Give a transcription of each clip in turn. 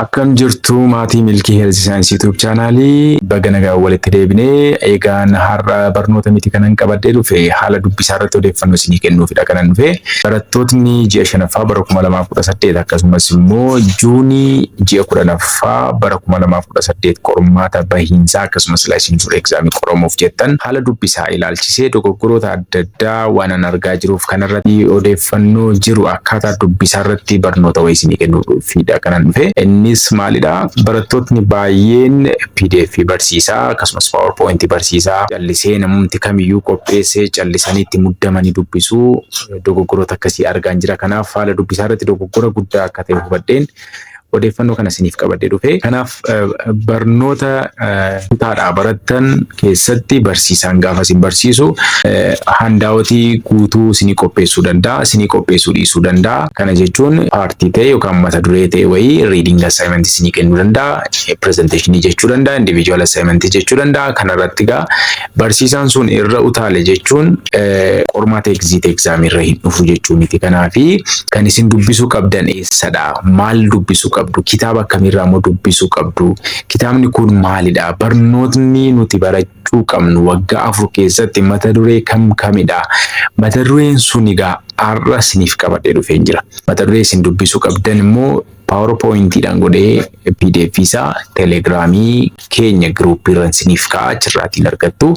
Akkam jirtu maatii Milkii Health Science YouTube channelii baga nagaa walitti deebinee eegaan har'a barnoota miti kanan qabadhee dhufe haala dubbisaa irratti odeeffannoo isinii kennuufidha kanan dhufe. Barattootni ji'a 5ffaa bara 2018 akkasumas immoo Juunii ji'a 10ffaa bara 2018 qormaata bahiinsaa akkasumas licensure exam qoramuuf jettan haala dubbisaa ilaalchisee dogoggoroota adda addaa waan an argaa jiruuf kanarratti odeeffannoo jiru akkaataa dubbisaa irratti barnoota wayii isinii kennuufidha kanan dhufe. Innis maalidha? Barattootni baay'een PDF barsiisaa akkasumas PowerPoint barsiisaa callisee namumti kamiyyuu qopheessee callisanii itti muddamanii dubbisuu dogoggoroota akkasii argaa jira. Kanaaf haala dubbisaa irratti dogoggora guddaa akka ta'e hubadheen odeeffannoo kana isiniif qabadhee dhufe. Kanaaf barnoota kutaadhaa barattan keessatti barsiisaan gaafa isin barsiisu handaawwatii guutuu isinii qopheessuu danda'a, isinii qopheessuu dhiisuu danda'a. Kana jechuun paartii ta'e yookaan mata duree ta'e wayii reading assignment isinii kennuu danda'a, presentation jechuu danda'a, individual assignment jechuu danda'a. Kanarratti egaa barsiisaan sun irra utaale jechuun qormaata exit exam irra hin dhufu jechuu miti. Kanaafi kan isin dubbisuu qabdan eessadha? Maal dubbisuu qabdu? Kitaaba akkamiirraa immoo dubbisuu qabdu? Kitaabni kun maalidha? Barnootni nuti barachuu qabnu waggaa 4 keessatti mata duree kamidha? Mata dureen sun egaa har'a isiniif qabadhee dhufee jira. Mata duree isin dubbisuu qabdan immoo PowerPointidhaan godhee PDF isaa Telegramii keenya group irra isiniif kaa'aa achirraatiin argattu.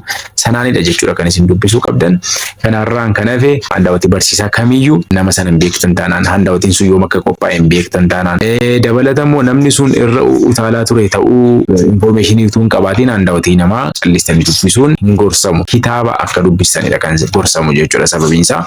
Sanaanidha jechuudha kan isin dubbisuu qabdan. Kanarraan kan hafe handaawwatii barsiisaa kamiyyuu nama sana hin beektan taanaan handaawwatiin sun yoom akka qophaa'e hin beektan taanaan dabalatammoo namni sun irra utaalaa ture ta'uu informationii utuu hin qabaatiin handaawwatii namaa callistanii dubbisuun hin gorsamu. Kitaaba akka dubbisanidha kan gorsamu jechuudha. Sababiin isaa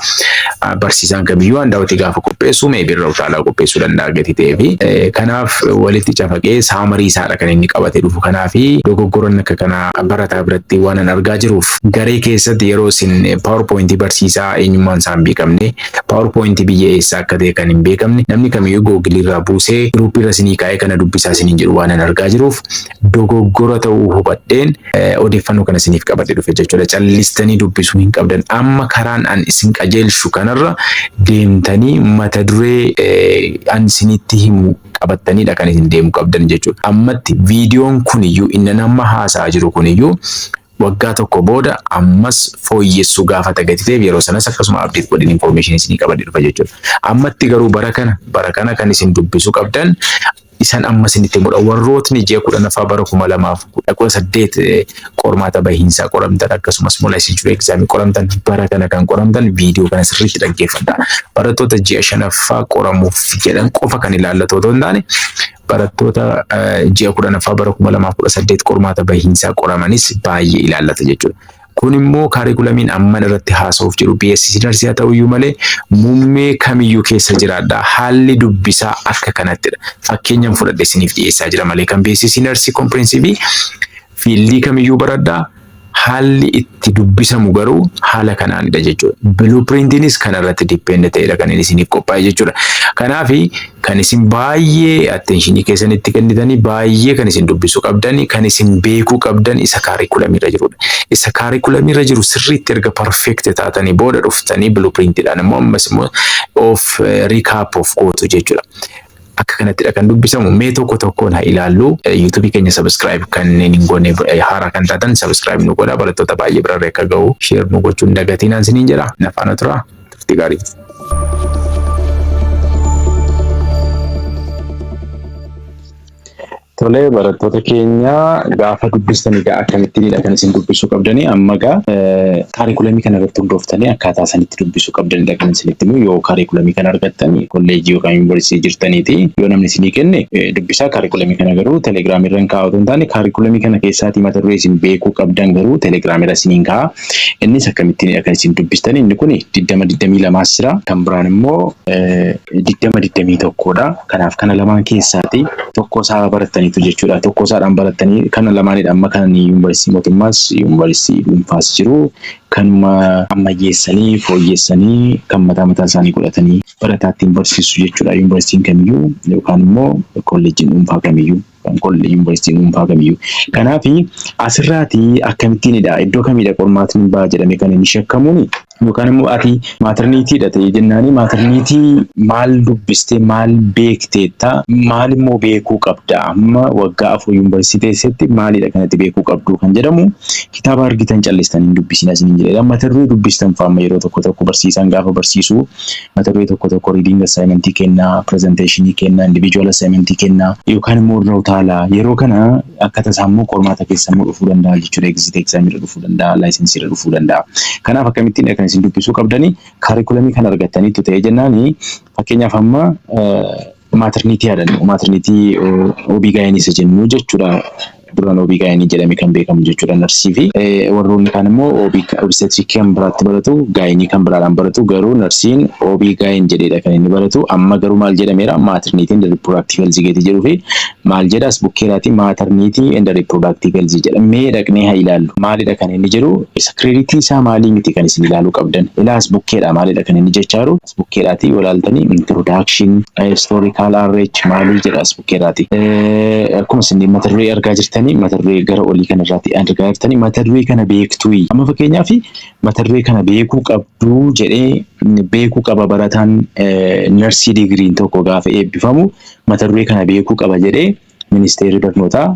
barsiisaan kamiyyuu handaawwatii gaafa qopheessu meebii irra utaalaa qopheessuu danda'a gati ta'eefi kanaaf walitti cafaqee saamarii isaadha kan inni qabatee dhufu. Kanaafi dogoggoroon akka kana barataa biratti waan an argaa jiruuf garee keessatti yeroo isin PowerPoint barsiisaa eenyummaan isaa hin beekamne, PowerPoint biyya eessaa akka ta'e kan hin beekamne namni kamiyyuu Google irraa buusee group irra isinii kaa'ee kana dubbisaa isiniin jedhu waan an argaa jiruuf dogoggora ta'uu hubadheen odeeffannoo kana isiniif qabadhee dhufe jechuudha. Callistanii dubbisuu hin qabdan. Amma karaan an isin qajeelchu kanarra deemtanii mata duree an isinitti himu qabataniidha kan isin deemu qabdan jechuudha. Ammatti viidiyoon kuniyyuu inni nama haasaa jiru kuniyyuu waggaa tokko booda ammas fooyyessuu gaafata gati ta'eef yeroo sanas akkasuma update godhin information isinii qabadhee dhufa jechuudha. Ammatti garuu bara kana kan isin dubbisuu qabdan isan amma isinitti himudha. Warrootni ji'a 10ffaa bara 2018 qormaata bahiinsaa qoramtan akkasumas licensure exam qoramtan bara kana kan qoramtan viidiyoo kana sirriitti dhaggeeffadhaa. Barattoota ji'a 5ffaa qoramuuf jedhan qofa kan ilaallatu otoo hin taane barattoota ji'a 10ffaa bara 2018 qormaata bahiinsaa qoramanis baay'ee ilaallata jechuudha. Kun immoo kaarikulamiin amman irratti haasa'uuf jiru BSc Nursing ta'uyyuu malee muummee kamiyyuu keessa jiraadha. Haalli dubbisaa akka kanattidha. Fakkeenyaan fudhadhe isiniif dhiyeessaa jira malee kan BSc Nursing Comprehensive fiildii kamiyyuu baradhaa. Haalli itti dubbisamu garuu haala kanaanidha jechuudha. Blueprintiinis kanarratti depende ta'edha kan inni isiniif qophaa'e jechuudha. Kanaafi kan isin baay'ee attentionii keessanitti kennitanii baay'ee kan isin dubbisuu qabdani kan isin beekuu qabdan isa kaarikulamiirra jirudha. Isa kaarikulamiirra jiru sirriitti erga perfect taatanii booda dhuftanii blueprintiidhaan immoo ammas immoo of recap of gootu jechuudha. Akka kanattidha kan dubbisamu. Mee tokko tokkoon haa ilaallu. YouTube keenya subscribe kanneen hin goone haaraa kan taatan subscribe nu godhaa. Barattoota baay'ee birarra akka ga'u share nu gochuun dagatinaan isiniin jedha. Nafaana tura. Turtii gaarii. Tole barattoota keenya gaafa dubbistanii akkamittiinidha kan isin dubbisuu qabdanii amma kaarikulamii kana irratti hundooftanii akkaataa sanitti dubbisuu qabdanidha kan isinitti himu. Yoo kaarikulamii kana argattan kolleejii yookaan yuunivarsiitii jirtaniiti yoo namni isinii kenne dubbisaa kaarikulamii kana garuu telegiraamii irra hin kaa'atu hin taane kaarikulamii kana keessaatii mata duree isin beekuu qabdan garuu telegiraamii irra isiniin kaa'a. Innis akkamittiinidha kan isin dubbistan. Inni kun 2022 jira kan biraan immoo 2021dha. Kanaaf kana lamaan keessaati tokko isaa barattanii jechuudha. Tokko isaadhaan baratanii kana lamaanidha amma kan yuunivarsiitii mootummaas yuunivarsiitii dhuunfaas jiru kanuma ammayyeessanii fooyyessanii kan mataa isaanii godhatanii barataattiin barsiisu jechuudha. Yuunivarsiitiin kamiyyuu yookaan immoo kolleejiin dhuunfaa kamiyyuu kan kolleejii yuunivarsiitii dhuunfaa kamiyyuu. Kanaaf asirraati akkamittiinidha iddoo kamidha qormaatni ba'a jedhamee kan inni shakkamuuni. Yookaan immoo ati maaterniitiidha ta'ee jennaani maaterniitii maal dubbistee maal beekteetta maal immoo beekuu qabda amma waggaa 4 yuunivarsiitii keessatti maalidha kanatti beekuu qabdu kan jedhamu kitaaba argitan callistanii dubbisiin asiniin jedhedha. Mata duree dubbistan faama yeroo tokko tokko barsiisaan gaafa barsiisu mata duree tokko tokko reading assignment kennaa, presentation kennaa, individual assignment kennaa yookaan immoo notaala yeroo kana akka tasaammoo qormaata keessa immoo dhufuu danda'a jechuudha. Exit exam irra dhufuu danda'a, license irra dhufuu danda'a. Kanaaf akkamittiin kan isin dubbisuu qabdanii kaarikulamii kan argattaniitu ta'ee jennaani fakkeenyaaf amma maaterniitii yaadannoo maaterniitii OB gaayinii jennu jechuudha. Duraan OB gaayinii jedhamee kan beekamu jechuudha narsii fi warroonni kaan immoo OB obstetric kan biraatti baratu gaayinii kan biraadhaan baratu garuu narsiin OB gaayin jedheedha kan inni baratu amma garuu maal jedhameera maaterniitiin reproductive health jedhee jedhuu fi maal jedhas bukkeeraati maaterniitii and reproductive health jedhamee dhaqnee haa ilaallu maalidha kan inni jedhu isa kreditii isaa maalii miti kan isin ilaaluu qabdan ilaas bukkeedha maalidha kan inni jechaaru bukkeedhaati walaaltanii introduction historical RH maalii jedhas bukkeedhaati akkuma isin mata duree argaa jirtan mata duree gara olii kanarraatti argaa jirtanii mata duree kana beektuu amma fakkeenyaaf mata duree kana beekuu qabdu jedhee beekuu qaba barataan narsii digiriin tokko gaafa eebbifamu mata duree kana beekuu qaba jedhee ministeerri barnootaa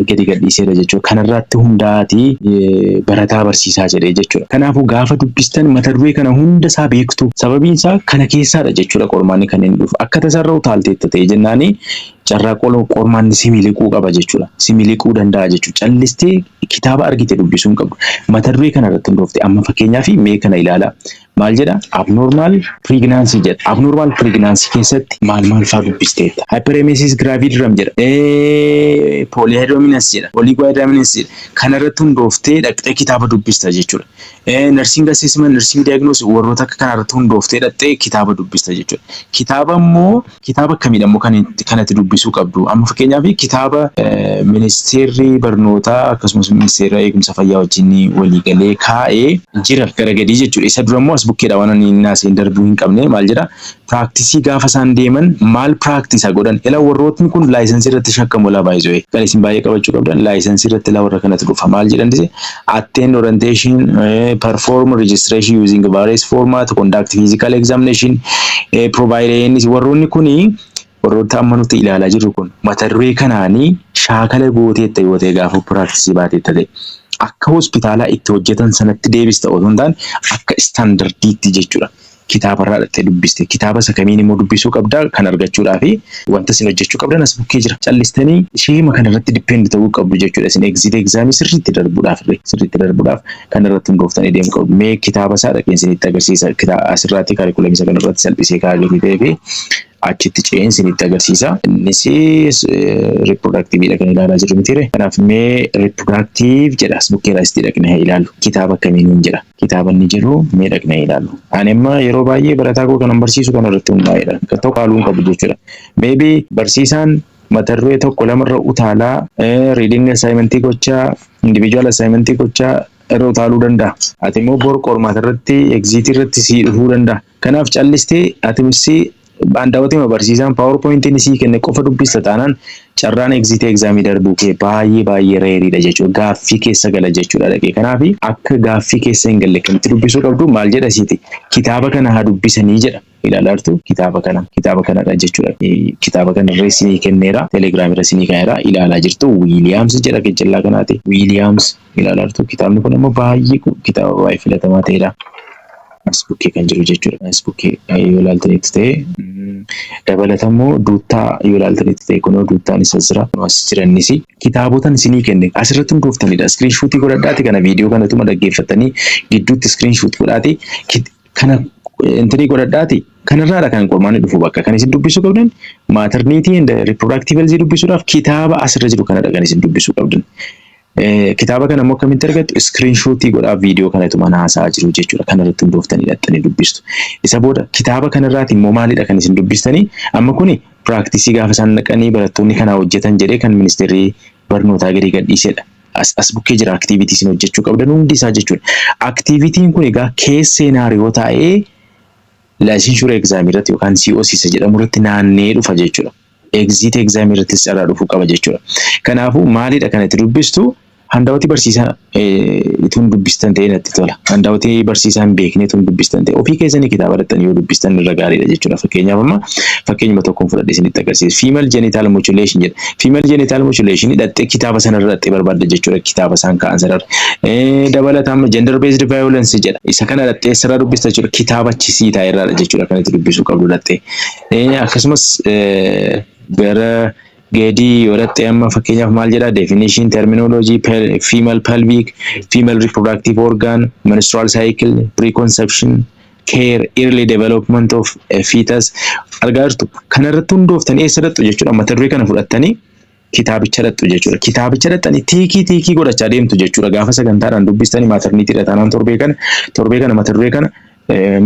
gadi gadhiiseera jechuudha. Kanarratti hundaati barataa barsiisaa jedhee jechuudha. Kanaafuu gaafa dubbistan mata duree kana hunda isaa beektu sababiin isaa kana keessaadha jechuudha qormaanni kan inni dhufu. Akka tasarra utaalteetta ta'e jennaani carraa qormaanni similiquu qaba jechuudha. Similiquu danda'a jechuudha. Callistee kitaaba argite dubbisuu hin qabdu. Mata duree kanarratti hundoofte amma fakkeenyaaf mee kana ilaala. Maal jedha abnormal pregnancy jedha. Abnormal pregnancy keessatti maal faa dubbisteetta. Hyperemesis gravidarum jedha. Polyhydramnios jedha. Oligohydramnios jedha. Kanarratti hundooftee dhaqxee kitaaba dubbista jechuudha. Nursing assessment, nursing diagnosis warroota akka kanarratti hundooftee dhaqxee kitaaba dubbista jechuudha. Kitaaba immoo kitaaba akkamidha immoo kanatti dubbisuu qabdu. Amma fakkeenyaaf kitaaba ministeerri barnootaa akkasumas ministeera eegumsa fayyaa wajjin waliigalee kaa'ee jira gara gadii jechuudha. Isa dura immoo bukkeedha waan inni naaseen darbuu hin qabne maal jedha practice gaafa isaan deeman maal practice godhan ila warrootni kun license irratti shakkamu la baay'ee kan isin baay'ee qabachuu qabdan license irratti la warra kanatti dhufa maal jedhan dise attend orientation perform registration using various format conduct physical examination provide warroonni kuni warroota amma nuti ilaalaa jirru kun mata duree kanaanii shaakala gooteetta yoo ta'e gaafa practice baateetta ta'e akka hospitaalaa itti hojjetan sanatti deebista osoo hin taane akka standardiitti jechuudha. Kitaabarraa dhattee dubbiste kitaaba isa kamiin immoo dubbisuu qabda kan argachuudhaa fi wanta isin hojjechuu qabdan as bukkee jira. Callistanii sheema kanarratti dipeend ta'uu qabdu jechuudha. Isin exit exam sirriitti darbuudhaaf kanarratti hundooftanii deemuu qabdu. Mee kitaaba isaa dhaqeen isinitti agarsiisa. Asirratti kaarikulamii isa kanarratti salphisee kaa'ee ta'ee fi achitti ce'een isinitti agarsiisa. Innis reproductiveedha kan ilaalaa jirru mitiire. Kanaaf mee reproductive jedha as bukkeedhaa itti dhaqnee ilaallu. Kitaaba kamiin jira. Kitaaba inni jiru mee dhaqnee ilaallu. Ani amma yeroo baay'ee barataa koo kanan barsiisu kanarratti hundaa'edha. Kan tokko haaluu hin qabu jechuudha. Maybe barsiisaan mata duree tokko lamarra utaalaa reading assignment gochaa individual assignment gochaa irra utaaluu danda'a. Ati immoo bor qormaata irratti exit irratti sii dhufuu danda'a. Kanaaf callistee ati misii baandawwati barsiisaan PowerPoint sii kenne qofa dubbista taanaan carraan exit exam darbuu kee baay'ee reeriidha jechuudha. Gaaffii keessa gala jechuudha dhaqee. Kanaaf akka gaaffii keessa hin galle kan itti dubbisuu qabdu maal jedha siiti kitaaba kana haa dubbisanii jedha. Ilaaltu kitaaba kanadha jechuudha. Kitaaba kanarra isinii kenneera. Telegram irra isinii kenneera. Ilaalaa jirtu Williams jedha gajjallaa kanaati. Williams ilaaltu kitaabni kun immoo baay'ee kitaaba baay'ee filatamaa ta'edha. Asbukkee kan jiru jechuudha. Asbukkee yoo ilaaltanitti ta'e dabalatammoo duuttaa yoo ilaaltanitti ta'e kunoo duuttaan isa jira. As jiranis kitaabotan isinii kenne asirratti hundooftaniidha. Screenshot godhadhaati kana viidiyoo kanatuma dhaggeeffatanii gidduutti screenshot godhaati kana intini godhadhaati. Kanarraadha kan qormaanni dhufu bakka kan isin dubbisuu qabdan maternity and reproductive health dubbisuudhaaf kitaaba asirra jiru kanadha kan isin dubbisuu qabdan. Kitaaba kana immoo akkamitti argattu screenshot godhaaf viidiyoo kanatuma haasaa jiru jechuudha. Kanarratti hundooftanii dhattanii dubbistu. Isa booda kitaaba kanarraati immoo maalidha kan isin dubbistanii amma kuni practice gaafa isaan naqanii barattoonni kana hojjetan jedhee kan ministeerri barnootaa gadi gadhiisedha. As bukkee jira activities isin hojjechuu qabdan hundi isaa jechuudha. Activitiin kun egaa case scenario ta'ee licensure exam irratti yookaan COC jedhamu irratti naannee dhufa jechuudha. exit exam irrattis carraa dhufuu qaba jechuudha. Kanaafuu maalidha kanatti dubbistu handaawwatii barsiisaa ituun dubbistan ta'e natti tola. Handaawwatii barsiisaa hin beekne ituun dubbistan ta'e ofii keessanii kitaaba irratti yoo dubbistan irra gaariidha jechuudha. Fakkeenyaaf amma fakkeenyuma tokkoon fudhadhee isinitti agarsiisa. Female genital mutilation jedha. Female genital mutilation hidhattee kitaaba sana irratti barbaadda jechuudha. Kitaaba isaan ka'an sana irra. Dabalataan gender based violence jedha. Isa kana hidhattee sirraa dubbista jechuudha. Kitaaba chisii taa'e irraadha jechuudha kan itti dubbisuu qabdu hidhattee. Akkasumas gara Gedi yoratte amma fakkeenyaaf maal jedha definition terminology female pelvic female reproductive organ menstrual cycle preconception care early development of a fetus argaartu kanarratti hundooftanii eessatti jechuudha mata duree kana fudhattanii kitaabicha dhadhu jechuudha kitaabicha dhadhanii tiikii godhachaa deemtu jechuudha gaafa sagantaadhaan dubbistanii maternity dhataanaan torbee kana mata duree kana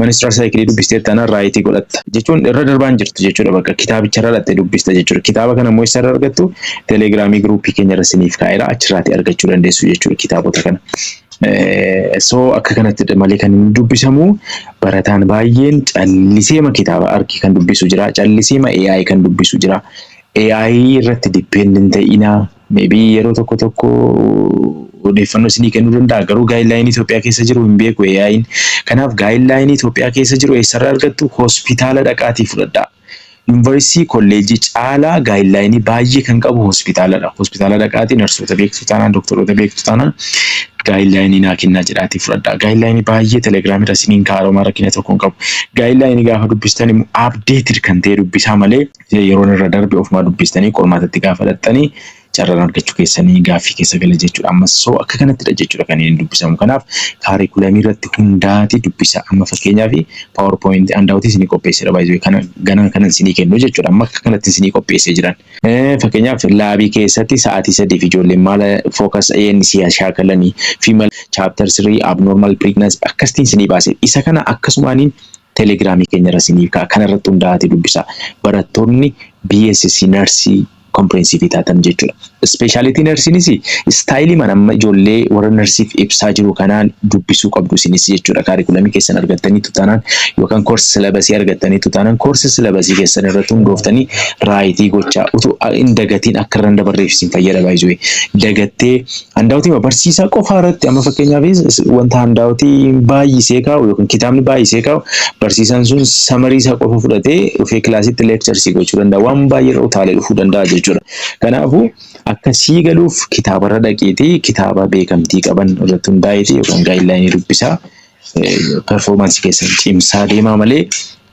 menstrual cycle dubbistee tanaan raayitii godhatta jechuun irra darbaan jirtu jechuudha bakka kitaabicha irra dhattee dubbista jechuudha kitaaba kana immoo isa irra argattu telegiraamii gruupii keenya irra isiniif kaa'eera achirraatii argachuu dandeessu jechuudha kitaabota kana. So akka kanatti malee kan dubbisamu barataan baay'een calliseema kitaaba arki kan dubbisu jira calliseema AI kan dubbisu jira AI irratti dependent ta'ina maybe yeroo tokko odeeffannoo isinii kennuu danda'a garuu gaayidlaayinii Itoophiyaa keessa jiru hin beeku AI'n kanaaf gaayidlaayinii Itoophiyaa keessa jiru eessarraa argattu hospitaala dhaqaatii fudhadhaa. Yuunivarsiitii kolleejii caalaa gaayidlaayinii baay'ee kan qabu hospitaaladha. Hospitaala dhaqaatii narsoota beektu taanaan doktoroota beektu taanaan gaayidlaayinii naa kennaa jedhaatii fudhadhaa. Gaayidlaayinii baay'ee telegiraamii isiniin kaa'aromaa rakkina tokko hin qabu. Gaayidlaayinii gaafa dubbistan immoo updated kan ta'e dubbisaa malee yeroon irra darbe ofumaa dubbistanii qormaatatti gaafa dhaxxanii carraan argachuu keessanii gaaffii keessa gala jechuudha. Ammas soo akka kanattidha jechuudha kan inni dubbisamu. Kanaaf kaarikulamii irratti hundaati dubbisa. Amma fakkeenyaaf PowerPoint handaawwatii isinii qopheesseera baay'ee kana isinii kennu jechuudha. Amma akka kanatti isinii qopheessee jiran. Fakkeenyaaf laabii keessatti sa'aatii 3 ijoolleen maal focus ANC shaakalanii female chapter 3 abnormal pregnancy akkasitiin isinii baase. Isa kana akkasumaaniin telegiraamii keenya irra isiniif ka'a. Kanarratti hundaati dubbisa. Barattoonni BSc Nursing comprehensive taatan jechuudha. Speciality nursingis istaayilii manamma ijoollee warra nursiif ibsaa jiru kanaan dubbisuu qabdu isinis jechuudha. Kaarikulamii keessan argattanii tutaanaan yookaan koorsi silabasii argattanii tutaanaan koorsi silabasii keessan irratti hundooftanii raayitii gochaa utuu hin dagatiin akka irraan dabarreef isin fayyada baay'ee. Dagattee handaawwatii barsiisaa qofaa irratti amma fakkeenyaaf wanta handaawwatii baay'isee kaa'u yookaan kitaabni baay'isee kaa'u barsiisaan sun samarii isaa qofa fudhatee dhufee kilaasitti leekcharsii gochuu danda'a. Waan baay'ee irra utaalee dhufuu danda'a jechuudha. Kanaafuu akka sii galuuf kitaabarra dhaqiitii kitaaba beekamtii qaban irratti hundaa'eeti yookaan gaayidlaayinii dubbisaa performaansii keessan cimsaa deemaa malee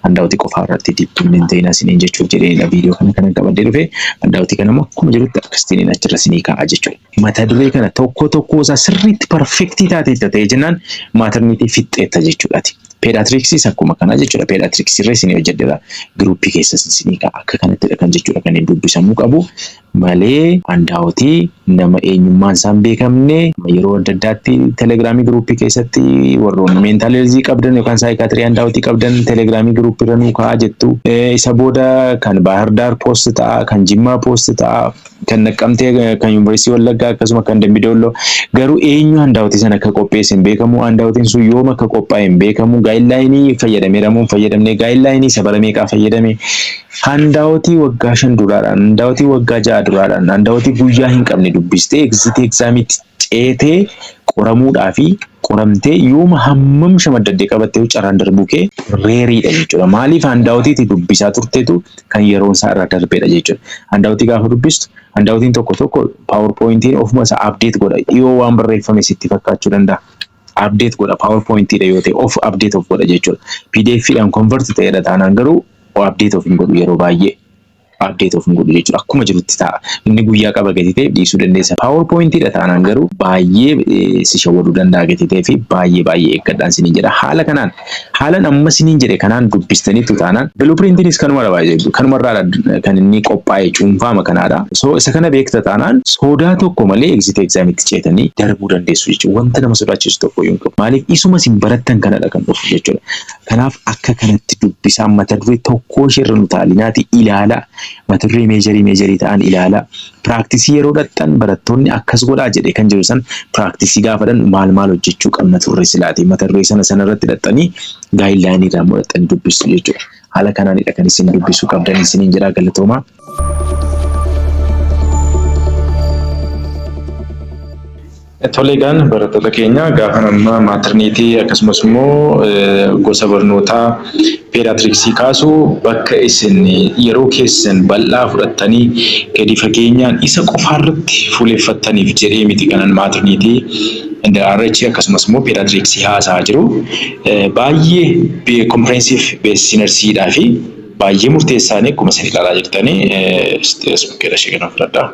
handaawwatii qofaa irratti dippiin ta'in asiniin jechuuf jedheenidha viidiyoo kana qabadee dhufe handaawwatii kana immoo akkuma jirutti akkasitiin achirra isinii kaa'a jechuudha. Mata duree kana tokko isaa sirriitti perfektii taateetta ta'e jennaan maaterniitii fixxeetta jechuudhaati. Pediatrics akkuma kana jechuudha. Pediatrics irra isinii hojjedheera gruupii keessa isinii kaa'a akka kanattidha kan jechuudha kan inni dubbisamuu qabu. Malee handaawwatii nama eenyummaan isaan beekamne yeroo adda addaatti telegiraamii gruupii keessatti warroonni mental health qabdan yookaan saayikaatirii handaawwatii qabdan telegiraamii gruupii irra nuu kaa'aa jettu. Isa booda kan Bahar Dar post ta'a, kan Jimmaa post ta'a, kan Naqqamtee, kan Yuunivarsiitii Wallaggaa akkasuma kan Dambidolloo garuu eenyu handaawwatii sana akka qopheesse hin beekamu. Handaawwatiin sun yooma akka qophaa'e hin beekamu. Gaayidlaayinii fayyadameeramuun fayyadamne gaayidlaayinii sabara meeqaa fayyadame. Handaawwatii waggaa 5 duraadhaan, handaawwatii waggaa 6 duraadhaan, handaawwatii guyyaa hin qabne dubbistee exit examiitti ceetee qoramuudhaa fi qoramtee yooma hammam shamaddadee qabattee carraan darbuu kee reeriidha jechuudha. Maaliif handaawwatiitti dubbisaa turteetu kan yeroon isaa irra darbeedha jechuudha. Handaawwatii gaafa dubbistu handaawwatiin tokko PowerPointiin ofuma isaa update godha. Dhiyoo waan barreeffame sitti fakkaachuu danda'a. Update godha PowerPointiidha yoo ta'e update godha jechuudha. PDF'dhaan convert ta'eedha taanaan garuu update of hin godhu yeroo baay'ee. Update of hin godhu jechuudha. Akkuma jirutti ta'a. Inni guyyaa qaba gati ta'e dhiisuu dandeessa. PowerPointidha taanaan garuu baay'ee si shawwaduu danda'a gati ta'e fi baay'ee eeggadhaan siniin jedha. Haalan amma siniin jedhe kanaan dubbistaniitu taanaan blueprintiinis kanumarra baay'ee kanumarraa kan inni qophaa'e cuunfaama kanaadha. So isa kana beekta taanaan sodaa tokko malee exit examiitti ceetanii darbuu dandeessu jechuudha. Wanta nama sodaachisu tokko yoo hin qabu. Maaliif isuma isin barattan kanadha kan dhufu jechuudha. Kanaaf akka kanatti dubbisaan mata duree tokko ishee irra nu taalinaati ilaala. Mata duree meejarii ta'an ilaala. Practice yeroo dhaqxan barattoonni akkas godhaa jedhee kan jiru san practice gaafadhan maal hojjechuu qabna turre silaati. Mata duree sana irratti dhaqxanii gaayidlaayinii irraa mul'atan dubbistu jechuudha. haala kanaanidha kan isin dubbisuu qabdan isiniin jedha galatooma. Toleegaan barattoota keenya gaafa amma maaterniitii akkasumas immoo gosa barnootaa peediyaatiriksii kaasuu bakka isin yeroo keessan bal'aa fudhattanii gadi fageenyaan isa qofaarratti fuuleeffattaniif jedhee miti kanan maaterniitii RH akkasumas immoo peediyaatiriksii haasaa jiru. Baay'ee kompirehensiif beesii narsiidhaa fi baay'ee murteessaanii akkuma isin ilaalaa jirtanii ispeera ishee kana fudhadhaa.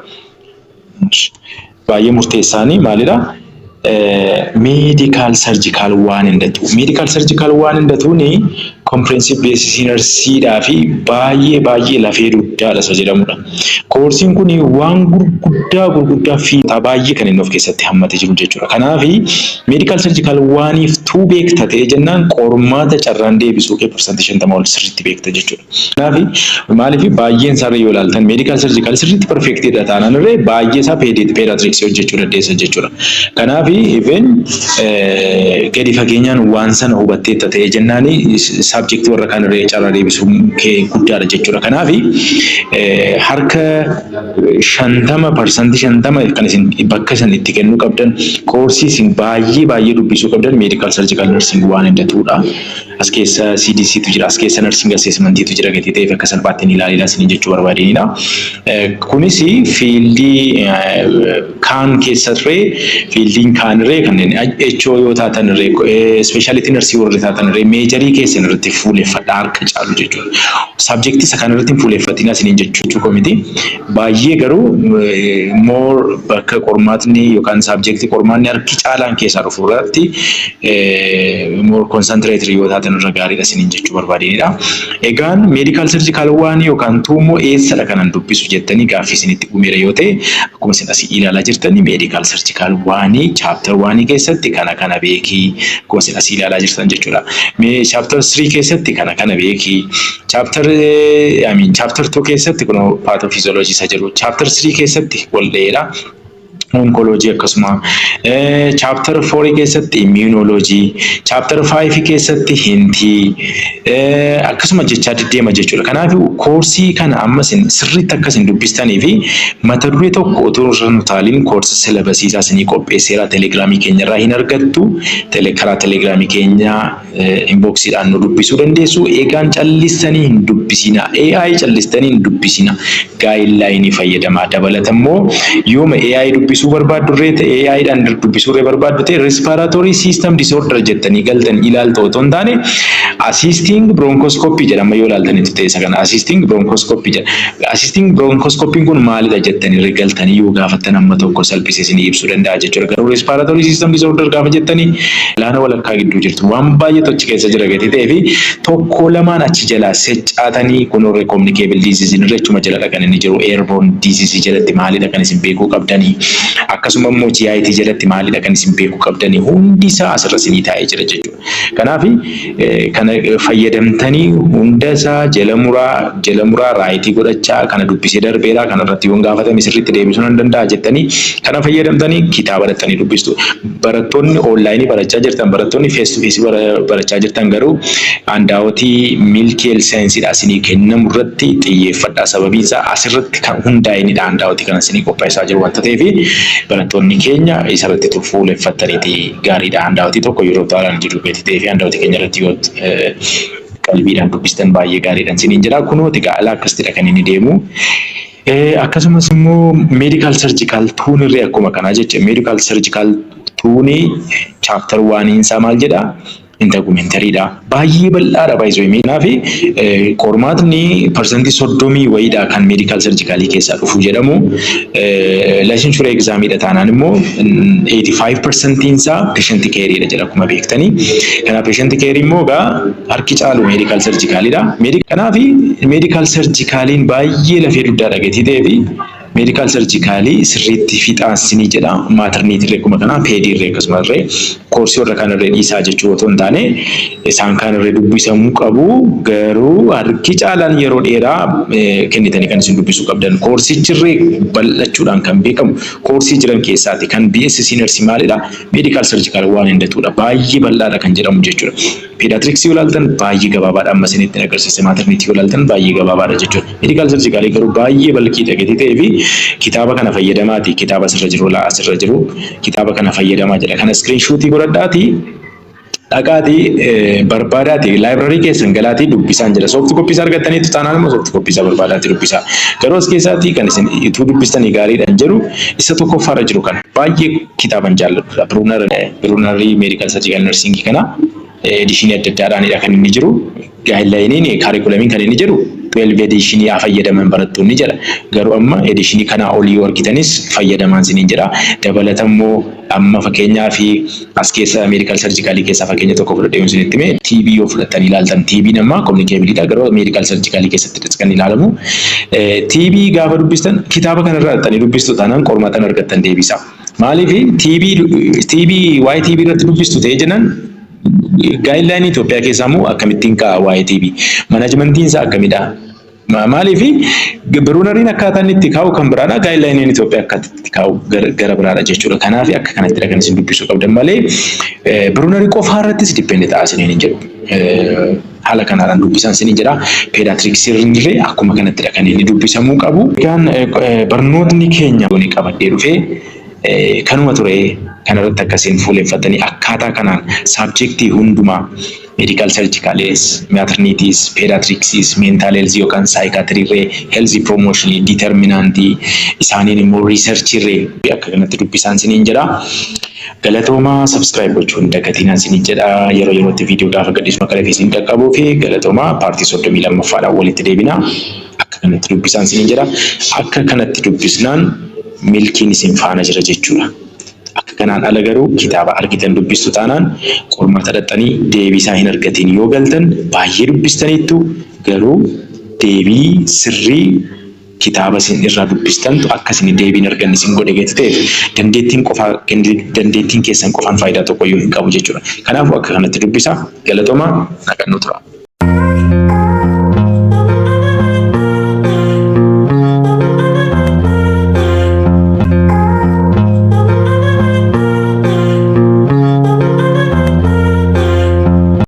Baay'ee murteessaanii maalidha? Medical surgical waan hindatu. Medical surgical waan hindatuuni comprehensive basic nurseedhaa fi baay'ee lafee dugdaadha isa jedhamudha. Koorsiin kun waan gurguddaa fi baay'ee kan inni of keessatti hammate jiru jechuudha. Kanaaf medical surgical waaniif tuu beekta ta'e jennaan qormaata carraan deebisuu kee persantii 50 ol sirriitti beekta jechuudha. Kanaaf maaliif baay'een isaarra yoo ilaaltan medical surgical sirriitti perfectidha taanaan irree baay'ee isaa peediatriksii hojjechuu dandeessan jechuudha. Kanaaf even gadi fageenyaan waan sana hubatteetta ta'e jennaani subject warra kan irree carraa deebisuu kee guddaadha jechuudha. Kanaaf harka 50% kan isin bakka isin itti kennuu qabdan koorsii isin baay'ee dubbisuu qabdan medical surgical nursing waan hindatuudha. As keessa CDCtu jira, as keessa nursing assessmenttu jira gatii ta'eef akka salphaatti ilaalaa isin jechuu barbaadanidha. Kunis fiildii kaan keessarree fiildiin kaanirree kanneen HO yoo taatan irree speciality nursing warra taatan irree meejarii keessan irratti fuuleeffadhaa harka caalu jechuudha. Subjectii isa kan irratti fuuleeffatina isiniin jechuu komiti. Baay'ee garuu more bakka qormaatni yookaan subjectii qormaanni harki caalaan keessaa dhufu irratti more concentrated yoo taatan irra gaariidha isiniin jechuu barbaadanidha. Egaan medical surgical waan yookaan tuumoo eessadha kanan dubbisu jettanii gaaffii isinitti uumeera yoo ta'e akkuma isin asii ilaalaa jirtanii medical surgical waanii chapter 1 keessatti kana beekii akkuma isin asii ilaalaa jirtan jechuudha. Chapter 3 keessatti kana beekii chapter 2 keessatti kun pathophysiology isa jiru chapter 3 keessatti waldheedha. Oncology akkasuma chapter 4 keessatti immunology chapter 5 keessatti hintii akkasuma jechaa deddeema jechuudha. Kanaaf koorsii kana amma sirriitti akkasin dubbistanii fi mata duree tokko otoo irra nutaaliin koorsii silabasii isaa isinii qopheesseera telegiraamii keenya irraa hin argattu karaa telegiraamii keenya inboxiidhaan nu dubbisuu dandeessu. Eegaan callistanii hin dubbisina AI callistanii hin dubbisina gaayidlaayinii fayyadamaa dabalatammoo yooma AI dubbisuu barbaaddu irree ta'e AI'dhaan dubbisuu irree barbaaddu ta'e respiratory system disorder jettanii galtan ilaaltu otoo hin taane assisting bronchoscopy jedhama yoo ilaaltanitti ta'e isa kana assisting bronchoscopy jedha. Assisting bronchoscopy kun maalidha jettanii irree galtanii yoo gaafattan amma tokko salphisee isinii ibsuu danda'a jechuudha. Garuu respiratory system disorder gaafa jettanii laana walakkaa gidduu jirtu waan baay'ee tochi keessa jira gatii ta'ee fi tokko lamaan achi jalaa seccaatanii kunuun communicable disease irra jechuma jala kan inni jiru airborne disease jalatti maalidha kan isin beekuu qabdanii. Akkasuma immoo GIT jalatti maalidha kan isin beekuu qabdanii hundi isaa asirra isinii taa'ee jira jechuudha. Kanaaf kana fayyadamtanii hunda isaa jala muraa raayitii godhachaa kana dubbisee darbeeraa kana irratti yoon gaafatame sirriitti deebisuu nan danda'a jettanii kana fayyadamtanii kitaaba dhattanii dubbistu. Barattoonni onlaayinii barachaa jirtan barattoonni face to face barachaa jirtan garuu handaawotii milkii saayinsii isinii kennamu irratti xiyyeeffadhaa sababiin isaa asirratti kan hundaa'inidha handaawotii kana isinii qopheessaa jiru wanta ta'eef barattoonni keenya isarratti fuuleeffataniiti gaariidha. Handaawotii tokko yeroo ta'an jiru beekti ta'eef handaawotii keenya irratti yoo qalbiidhaan dubbistan baay'ee gaariidhaan isiniin jedha. Kunooti gaala akkasitidha kan inni deemu. Akkasumas immoo medical surgical tuun irree akkuma kanaa jecha medical surgical tuuni chapter 1 isaa maal jedha? Intergumentariidha. Baay'ee bal'aadha baay'isoo himee fi qormaatni persantii 30 wayiidha kan medical surgicalii keessaa dhufu jedhamu. Licensure examidha taanaan immoo 85% isaa patient care'idha jedha akkuma beektanii. Kanaaf patient care immoo gaa harki caalu medical surgicalidha. Kanaaf medical surgicaliin baay'ee lafee dugdaadha gatii ta'ee fi medical surgicalii sirriitti fixaansinii jedha. Maternity irree kuma kanaa peedii irree akkasuma irree koorsii warra kan irree dhiisaa jechuu otoo hin taane isaan kan irree dubbisamuu qabu garuu harki caalaan yeroo dheeraa kennitanii kan isin dubbisuu qabdan. Koorsichi irree bal'achuudhaan kan beekamu koorsii jiran keessaati kan BSc nursing maalidha medical surgical waan hindatuudha baay'ee bal'aadha kan jedhamu jechuudha. Pediatrics yoo ilaaltan baay'ee gabaabaadha amma isinitti agarsiise. Maternity yoo ilaaltan baay'ee gabaabaadha jechuudha. Medical surgical garuu baay'ee bal'aa ta'ee fi kitaaba kana fayyadamaati. Kitaaba asirra jiru kitaaba kana fayyadamaa jedha. Kana screenshot godhadhaati. Dhaqaatii barbaadaati library keessan galaatii dubbisaan jira. Soft copy argattaniitu taanaan immoo soft copy barbaadaati dubbisaa. Garuu as keessaatii kan isin ituu dubbistanii gaariidhaan jiru isa tokkoffaarra jiru kana baay'ee kitaaban jaalladha. Brunary Medical Surgical Nursing kana edishinii adda addaadhaanidha kan inni jiru. Guideline curriculum kan inni jiru 12 edishinii fayyadaman barattoonni jira. Garuu amma edishinii kana olii argitanis fayyadamaan siniin jira. Dabalatammoo amma fakkeenyaa fi as keessa medical surgical keessa fakkeenya tokko fudhadhee isinitti hime TB yoo fudhattanii ilaaltan TB nama communicability garuu medical surgical keessatti kan ilaalamu. TB gaafa dubbistan kitaaba kanarraa argattanii dubbistu taanaan qormaatan argattan deebisa. Maaliif TB waa'ee TB irratti dubbistu ta'ee jennaan guideline Itoophiyaa keessaa immoo akkamittiin ka'a waa'ee TB manaajmentiin isaa akkamidha. Maaliif Brunariin akkaataa inni itti kaa'u kan biraadha. Guideline Itoophiyaa akkaataa itti kaa'u gara biraadha jechuudha. Kanaaf akka kanatti kan isin dubbisuu qabdan malee Brunarii qofaa irrattis dippendi ta'a isiniin hin jedhu. Haala kanaan dubbisan isiniin jedha. Pediatrics illee akkuma kanatti kan inni dubbisamuu qabu. Egaan barnootni keenya goonii qabadhee dhufee kanuma ture kanarratti akkasiin fuuleffatanii akkaataa kanaan subjectii hundumaa medical surgicals, maternities, pediatrics, mental health yookaan psychiatry ree, health promotion, determinant isaaniin immoo research ree akka kanatti dubbisan isiniin jedha. Galatooma subscribe gochuun dagatinaan isiniin jedha. Yeroo yerootti viidiyoodhaaf gadhiisuma kala fi isin qaqqabuu fi galatooma paartii 32ffaadhaan walitti deebina. Akka kanatti dubbisan isiniin jedha. Akka kanatti dubbisnaan milkiin isin faana jira jechuudha. Akka kanaan ala garuu kitaaba argitan dubbistu taanaan qormaata dhaxxanii deebisaa hin argatiin yoo galtan baay'ee dubbistaniittu garuu deebii sirrii kitaaba isin irraa dubbistantu akka isin deebiin arganne isin godhe geetu ta'eef dandeettiin keessan qofaan faayidaa tokko yoo hin qabu jechuudha. Kanaafuu akka kanatti dubbisaa galatooma naqannoo tura.